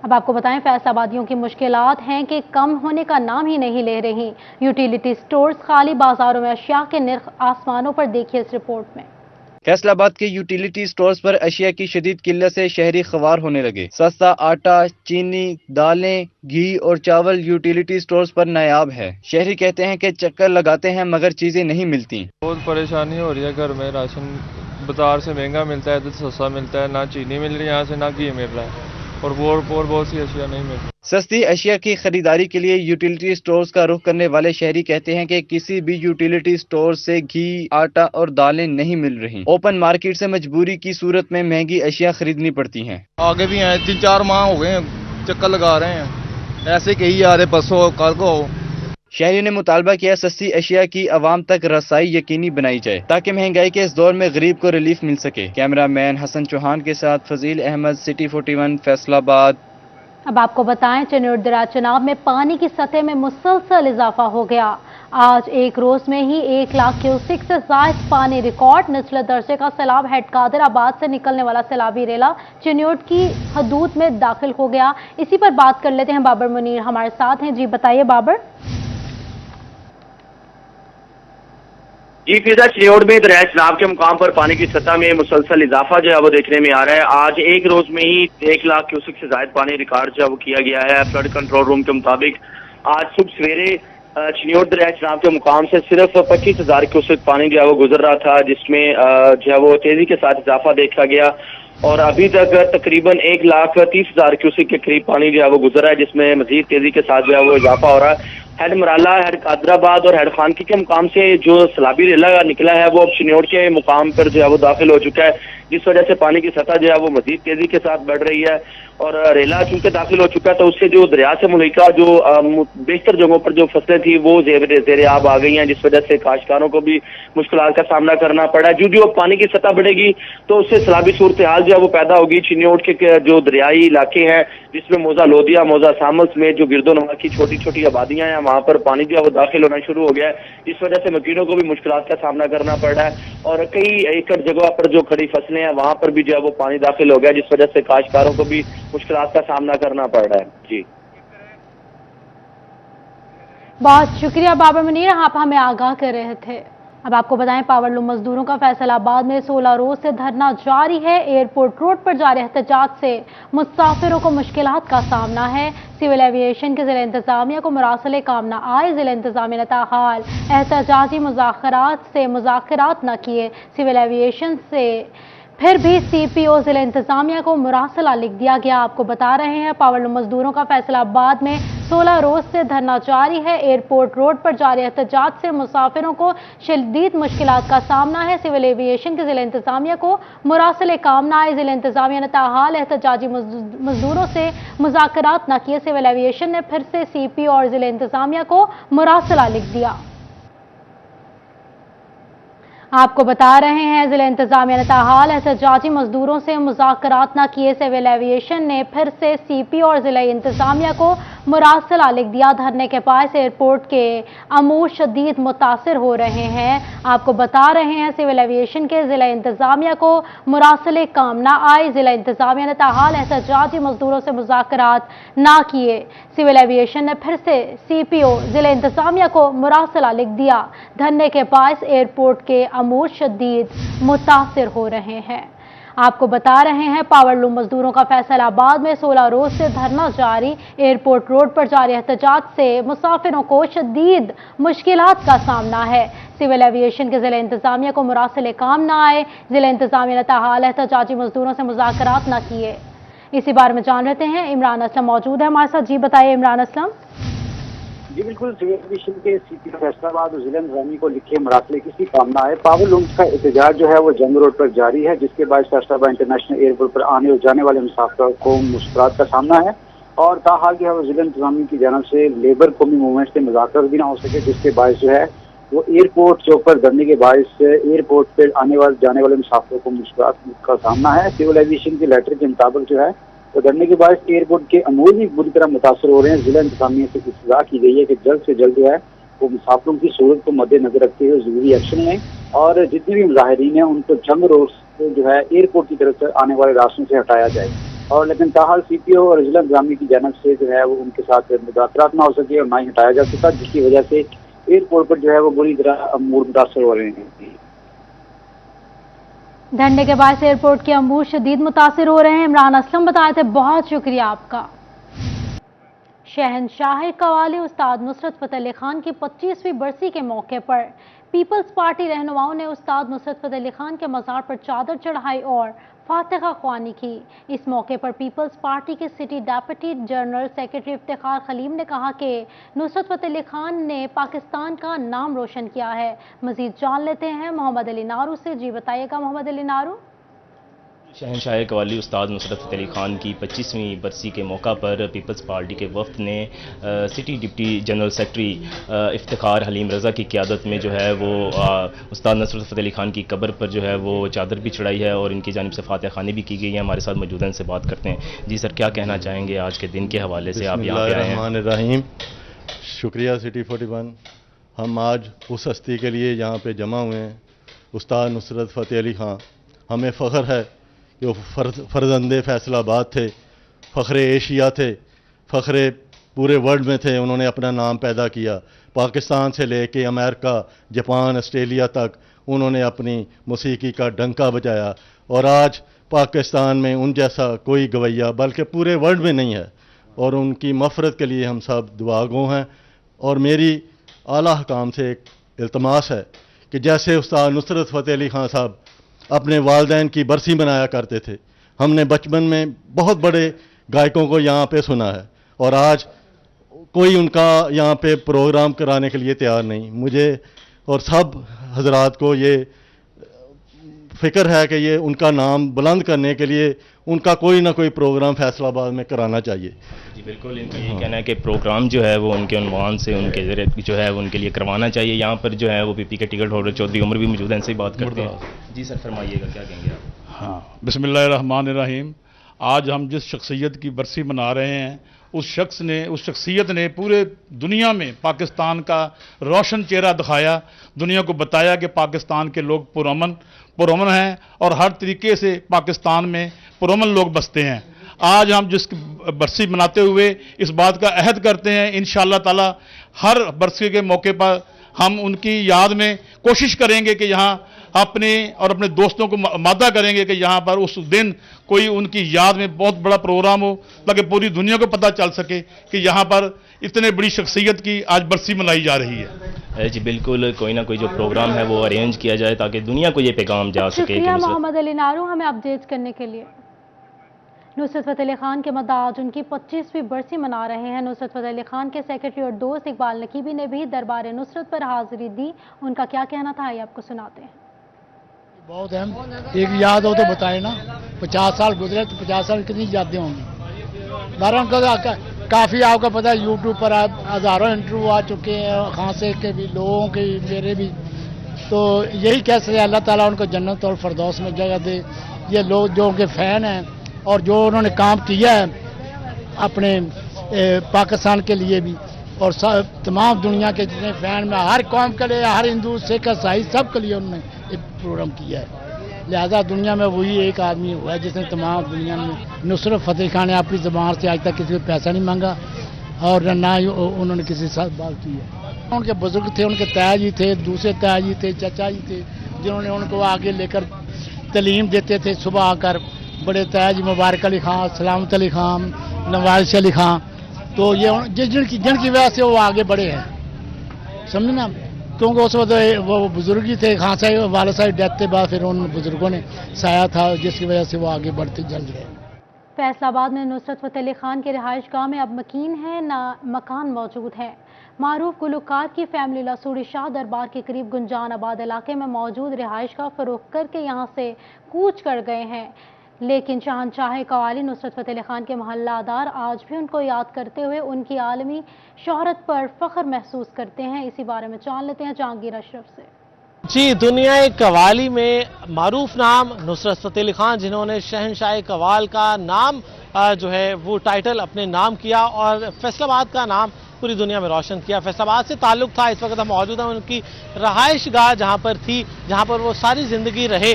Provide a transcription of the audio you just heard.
اب آپ کو بتائیں فیصلابادیوں کی مشکلات ہیں کہ کم ہونے کا نام ہی نہیں لے رہی۔ یوٹیلیٹی سٹورز خالی، بازاروں میں اشیاء کے نرخ آسمانوں پر، دیکھیے اس رپورٹ میں۔ فیصل آباد کے یوٹیلیٹی سٹورز پر اشیاء کی شدید قلت سے شہری خوار ہونے لگے۔ سستا آٹا، چینی، دالیں، گھی اور چاول یوٹیلیٹی سٹورز پر نایاب ہے۔ شہری کہتے ہیں کہ چکر لگاتے ہیں مگر چیزیں نہیں ملتی۔ بہت پریشانی ہو رہی ہے، گھر میں راشن بازار سے مہنگا ملتا ہے، ادھر سستا ملتا ہے، نہ چینی مل رہی ہے یہاں سے، نہ گھی مل رہا ہے، اور بہت سی اشیاء نہیں مل رہی۔ سستی اشیاء کی خریداری کے لیے یوٹیلیٹی سٹورز کا رخ کرنے والے شہری کہتے ہیں کہ کسی بھی یوٹیلیٹی سٹور سے گھی، آٹا اور دالیں نہیں مل رہی۔ اوپن مارکیٹ سے مجبوری کی صورت میں مہنگی اشیاء خریدنی پڑتی ہیں۔ آگے بھی ہیں، 3-4 ماہ ہو گئے ہیں چکر لگا رہے ہیں، ایسے کہی جا رہے پرسوں کل کو۔ شہریوں نے مطالبہ کیا سستی اشیاء کی عوام تک رسائی یقینی بنائی جائے تاکہ مہنگائی کے اس دور میں غریب کو ریلیف مل سکے۔ کیمرہ مین حسن چوہان کے ساتھ فضیل احمد، سٹی 41، فیصل آباد۔ اب آپ کو بتائیں چنیوٹ دریا چناب میں پانی کی سطح میں مسلسل اضافہ ہو گیا۔ آج ایک روز میں ہی 1 لاکھ کیوسک سے زائد پانی ریکارڈ۔ نچلے درجے کا سیلاب ہیڈ قادر آباد سے نکلنے والا سیلابی ریلا چنیوٹ کی حدود میں داخل ہو گیا۔ اسی پر بات کر لیتے ہیں، بابر منیر ہمارے ساتھ ہیں۔ جی بتائیے بابر۔ جی فضا، چنیوٹ میں دریائے چناب کے مقام پر پانی کی سطح میں مسلسل اضافہ جو ہے وہ دیکھنے میں آ رہا ہے۔ آج ایک روز میں ہی 1 لاکھ کیوسک سے زائد پانی ریکارڈ جو ہے وہ کیا گیا ہے۔ فلڈ کنٹرول روم کے مطابق آج صبح سویرے چنیوٹ دریائے چناب کے مقام سے صرف 25,000 کیوسک پانی جو ہے وہ گزر رہا تھا، جس میں جو ہے وہ تیزی کے ساتھ اضافہ دیکھا گیا، اور ابھی تک تقریباً 1,30,000 کیوسک کے قریب پانی جو ہے وہ گزرا ہے، جس میں مزید تیزی کے ساتھ جو ہے وہ اضافہ ہو رہا ہے۔ ہیڈ مرالہ، ہیڈ قادرآباد اور ہیڈ خانکی کے مقام سے جو سیلابی ریلا نکلا ہے وہ اب چنیوٹ کے مقام پر جو ہے وہ داخل ہو چکا ہے، جس وجہ سے پانی کی سطح جو ہے وہ مزید تیزی کے ساتھ بڑھ رہی ہے، اور ریلا چونکہ داخل ہو چکا ہے تو اس سے جو دریا سے ملحقہ جو بیشتر جگہوں پر جو فصلیں تھیں وہ زیر آب آ گئی ہیں، جس وجہ سے کاشتکاروں کو بھی مشکلات کا سامنا کرنا پڑا ہے۔ جو پانی کی سطح بڑھے گی تو اس سے سیلابی صورتحال جو ہے وہ پیدا ہوگی۔ چنیوٹ کے جو دریائی علاقے ہیں جس میں موزہ لودھیا، موزہ سامس میں جو گرد و نواح کی چھوٹی چھوٹی آبادیاں ہیں، وہاں پر پانی جو ہے وہ داخل ہونا شروع ہو گیا ہے، جس وجہ سے مکینوں کو بھی مشکلات کا سامنا کرنا پڑ رہا ہے، اور کئی ایکڑ جگہ پر جو کھڑی فصلیں ہیں وہاں پر بھی جو ہے وہ پانی داخل ہو گیا، جس وجہ سے کاشتکاروں کو بھی مشکلات کا سامنا کرنا پڑ رہا ہے۔ جی بہت شکریہ بابر منیر، آپ ہمیں آگاہ کر رہے تھے۔ اب آپ کو بتائیں پاور لوم مزدوروں کا فیصل آباد میں 16 روز سے دھرنا جاری ہے۔ ایئرپورٹ روڈ پر جاری احتجاج سے مسافروں کو مشکلات کا سامنا ہے۔ سول ایویشن کے ضلع انتظامیہ کو مراسلے کام نہ آئے، ضلع انتظامیہ نے تاحال احتجاجی مذاکرات نہ کیے۔ سول ایویشن سے پھر بھی سی پی او ضلع انتظامیہ کو مراسلہ لکھ دیا گیا۔ آپ کو بتا رہے ہیں پاور لوم مزدوروں کا فیصل آباد میں 16 روز سے دھرنا جاری ہے۔ ایئرپورٹ روڈ پر جاری احتجاج سے مسافروں کو شدید مشکلات کا سامنا ہے۔ سول ایویشن کے ضلع انتظامیہ کو مراسلے کام نہ آئے، ضلع انتظامیہ نے تاحال احتجاجی مزدوروں سے مذاکرات نہ کیے۔ سول ایویشن نے پھر سے سی پی او اور ضلع انتظامیہ کو مراسلہ لکھ دیا۔ آپ کو بتا رہے ہیں ضلع انتظامیہ نے تاحال احتجاجی مزدوروں سے مذاکرات نہ کیے۔ سول ایویشن نے پھر سے سی پی اور ضلع انتظامیہ کو مراسلہ لکھ دیا۔ دھرنے کے باعث ایئرپورٹ کے امور شدید متاثر ہو رہے ہیں۔ آپ کو بتا رہے ہیں سول ایویشن کے ضلع انتظامیہ کو مراسلے کام نہ آئے، ضلع انتظامیہ نے تاحال احتجاجی مزدوروں سے مذاکرات نہ کیے۔ سول ایویشن نے پھر سے سی پی او ضلع انتظامیہ کو مراسلہ لکھ دیا۔ دھرنے کے باعث ایئرپورٹ کے امور شدید متاثر ہو رہے ہیں۔ آپ کو بتا رہے ہیں پاور لوم مزدوروں کا فیصل آباد میں 16 روز سے دھرنا جاری۔ ایئرپورٹ روڈ پر جاری احتجاج سے مسافروں کو شدید مشکلات کا سامنا ہے۔ سول ایویشن کے ضلع انتظامیہ کو مراسلے کام نہ آئے، ضلع انتظامیہ نے تاحال احتجاجی مزدوروں سے مذاکرات نہ کیے۔ اسی بارے میں جان لیتے ہیں، عمران اسلم موجود ہے ہمارے ساتھ۔ جی بتائیے عمران اسلم۔ جی بالکل، سول ایویشن کے سی پی فیصل آباد اور ضلع انتظامیہ کو لکھے مراسلے کسی کام نہ آئے۔ پاور لومز کا احتجاج جو ہے وہ جنگ روڈ پر جاری ہے، جس کے باعث فیصل آباد انٹرنیشنل ایئرپورٹ پر آنے اور جانے والے مسافروں کو مشکلات کا سامنا ہے، اور تاحال جو ہے وہ ضلع انتظامیہ کی جانب سے لیبر قومی موومنٹ سے مذاکرات بھی نہ ہو سکے، جس کے باعث جو ہے وہ ایئرپورٹ چوک پر دھرنے کے باعث ایئرپورٹ پر آنے والے جانے والے مسافروں کو مشکلات کا سامنا ہے۔ سول ایویشن کے لیٹر کے مطابق جو ہے تو دھرنے کے باعث ایئرپورٹ کے امور بھی بری طرح متاثر ہو رہے ہیں۔ ضلع انتظامیہ سے استدعا کی گئی ہے کہ جلد سے جلد جو ہے وہ مسافروں کی سہولت کو مد نظر رکھتے ہوئے ضروری ایکشن لیں، اور جتنے بھی مظاہرین ہیں ان کو جنگ روڈ سے جو ہے ایئرپورٹ کی طرف سے آنے والے راستوں سے ہٹایا جائے۔ اور لیکن تاحال CPO اور ضلع انتظامیہ کی جانب سے جو ہے وہ ان کے ساتھ مذاکرات نہ ہو سکے اور نہ ہی ہٹایا جا سکا، جس کی وجہ سے ایئرپورٹ پر جو ہے وہ بری طرح امور متاثر ہو رہے ہیں۔ دھرنے کے باعث ایئرپورٹ کے امور شدید متاثر ہو رہے ہیں۔ عمران اسلم بتائے تھے، بہت شکریہ آپ کا۔ شہنشاہ قوالی استاد نصرت فتح علی خان کی 25ویں برسی کے موقع پر پیپلز پارٹی رہنماؤں نے استاد نصرت فتح علی خان کے مزار پر چادر چڑھائی اور فاتحہ خوانی کی۔ اس موقع پر پیپلز پارٹی کے city deputy general secretary Iftikhar Haleem نے کہا کہ نصرت فتح علی خان نے پاکستان کا نام روشن کیا ہے۔ مزید جان لیتے ہیں محمد علی نارو سے۔ جی بتائیے گا محمد علی نارو۔ شہنشاہ قوالی استاد نصرت فتح علی خان کی 25ویں برسی کے موقع پر پیپلز پارٹی کے وفد نے city deputy general secretary Iftikhar Haleem Raza کی قیادت میں جو ہے وہ استاد نصرت فتح علی خان کی قبر پر جو ہے وہ چادر بھی چڑھائی ہے اور ان کی جانب سے فاتحہ خوانی بھی کی گئی ہے۔ ہمارے ساتھ موجود ہیں، ان سے بات کرتے ہیں۔ جی سر، کیا کہنا چاہیں گے آج کے دن کے حوالے سے؟ آپ یہاں پہ آئے ہیں۔ بسم اللہ الرحمن الرحیم۔ شکریہ سٹی 41۔ ہم آج اس ہستی کے لیے یہاں پہ جمع ہوئے ہیں، استاد نصرت فتح علی خان۔ ہمیں فخر ہے کہ وہ فرزند فیصل آباد تھے، فخر ایشیا تھے، فخر پورے ورلڈ میں تھے۔ انہوں نے اپنا نام پیدا کیا، پاکستان سے لے کے امریکہ، جاپان، آسٹریلیا تک انہوں نے اپنی موسیقی کا ڈنکا بجایا، اور آج پاکستان میں ان جیسا کوئی گویہ بلکہ پورے ورلڈ میں نہیں ہے، اور ان کی مغفرت کے لیے ہم سب دعا گو ہیں۔ اور میری اعلیٰ حکام سے ایک التماس ہے کہ جیسے استاد نصرت فتح علی خان صاحب اپنے والدین کی برسی منایا کرتے تھے، ہم نے بچپن میں بہت بڑے گائکوں کو یہاں پہ سنا ہے، اور آج کوئی ان کا یہاں پہ پروگرام کرانے کے لیے تیار نہیں۔ مجھے اور سب حضرات کو یہ فکر ہے کہ یہ ان کا نام بلند کرنے کے لیے ان کا کوئی نہ کوئی پروگرام فیصل آباد میں کرانا چاہیے۔ جی بالکل، ان کا یہ کہنا ہے کہ پروگرام جو ہے وہ ان کے عنوان سے ان کے ذریعے جو ہے وہ ان کے لیے کروانا چاہیے۔ یہاں پر جو ہے وہ پی پی کے ٹکٹ ہولڈر چودھری عمر بھی موجود ہیں، ان سے بات کرتے ہیں۔ جی سر، فرمائیے گا، کیا کہیں گے آپ؟ ہاں، بسم اللہ الرحمن الرحیم۔ آج ہم جس شخصیت کی برسی منا رہے ہیں، اس شخصیت نے پورے دنیا میں پاکستان کا روشن چہرہ دکھایا، دنیا کو بتایا کہ پاکستان کے لوگ پرامن ہیں اور ہر طریقے سے پاکستان میں پرامن لوگ بستے ہیں۔ آج ہم جس برسی مناتے ہوئے اس بات کا عہد کرتے ہیں، انشاءاللہ تعالی ہر برسی کے موقع پر ہم ان کی یاد میں کوشش کریں گے کہ یہاں اپنے اور اپنے دوستوں کو مادہ کریں گے کہ یہاں پر اس دن کوئی ان کی یاد میں بہت بڑا پروگرام ہو، تاکہ پوری دنیا کو پتہ چل سکے کہ یہاں پر اتنے بڑی شخصیت کی آج برسی منائی جا رہی ہے۔ جی بالکل، کوئی نہ کوئی جو پروگرام ہے وہ ارینج کیا جائے تاکہ دنیا کو یہ پیغام جا سکے۔ شکریہ محمد علی نارو ہمیں اپڈیٹ کرنے کے لیے۔ نصرت فتح علی خان کے مداح آج ان کی 25ویں برسی منا رہے ہیں۔ نصرت فتح علی خان کے سیکرٹری اور دوست اقبال نقیبی نے بھی دربار نصرت پر حاضری دی۔ ان کا کیا کہنا تھا، یہ آپ کو سناتے ہیں۔ بہت اہم، ایک یاد ہو تو بتائیں نا، 50 سال گزرے تو 50 سال کتنی یادیں ہوں گی۔ بہرحال کا کافی آپ کا پتہ ہے، یوٹیوب پر ہزاروں انٹرویو آ چکے ہیں، خان سے کے بھی، لوگوں کے میرے بھی، تو یہی کہہ سکتے ہیں اللہ تعالیٰ ان کو جنت اور فردوس میں جگہ دے۔ یہ لوگ جو ان کے فین ہیں اور جو انہوں نے کام کیا ہے اپنے پاکستان کے لیے بھی، اور تمام دنیا کے جتنے فین میں، ہر قوم کے لیے، ہر ہندو سکھ عیسائی سب کے لیے انہوں نے ایک پروگرام کیا ہے۔ لہذا دنیا میں وہی ایک آدمی ہوا ہے جس نے تمام دنیا میں، نصرت فتح خان نے اپنی زبان سے آج تک کسی کو پیسہ نہیں مانگا اور نہ ہی انہوں نے کسی ساتھ بات کی ہے۔ ان کے بزرگ تھے، ان کے تایا جی تھے، دوسرے تایا جی تھے، چچا جی تھے، جنہوں نے ان کو آگے لے کر تعلیم دیتے تھے صبح آ کر، بڑے تایا جی مبارک علی خان، سلامت علی خان، نواز علی خان، تو یہ جن کی وجہ سے وہ آگے بڑھے ہیں، سمجھے نا، کیونکہ اس وقت وہ بزرگ ہی تھے، خان صاحب والد صاحب ڈیتھ کے بعد پھر ان بزرگوں نے سایہ تھا جس کی وجہ سے وہ آگے بڑھتے جلد گئے۔ فیصل آباد میں نصرت فتح علی خان کے رہائش گاہ میں اب مکین ہے نہ مکان موجود ہے۔ معروف گلوکار کی فیملی لسوڑی شاہ دربار کے قریب گنجان آباد علاقے میں موجود رہائش گاہ فروخت کر کے یہاں سے کوچ کر گئے ہیں، لیکن شہنشاہ قوالی نصرت فتح علی خان کے محلہ دار آج بھی ان کو یاد کرتے ہوئے ان کی عالمی شہرت پر فخر محسوس کرتے ہیں۔ اسی بارے میں جان لیتے ہیں جہانگیر اشرف سے۔ جی، دنیا قوالی میں معروف نام نصرت فتح علی خان، جنہوں نے شہنشاہ قوال کا نام جو ہے وہ ٹائٹل اپنے نام کیا اور فیصل آباد کا نام پوری دنیا میں روشن کیا۔ فیصل آباد سے تعلق تھا، اس وقت ہم موجود ہیں ان کی رہائش گاہ جہاں پر تھی، جہاں پر وہ ساری زندگی رہے۔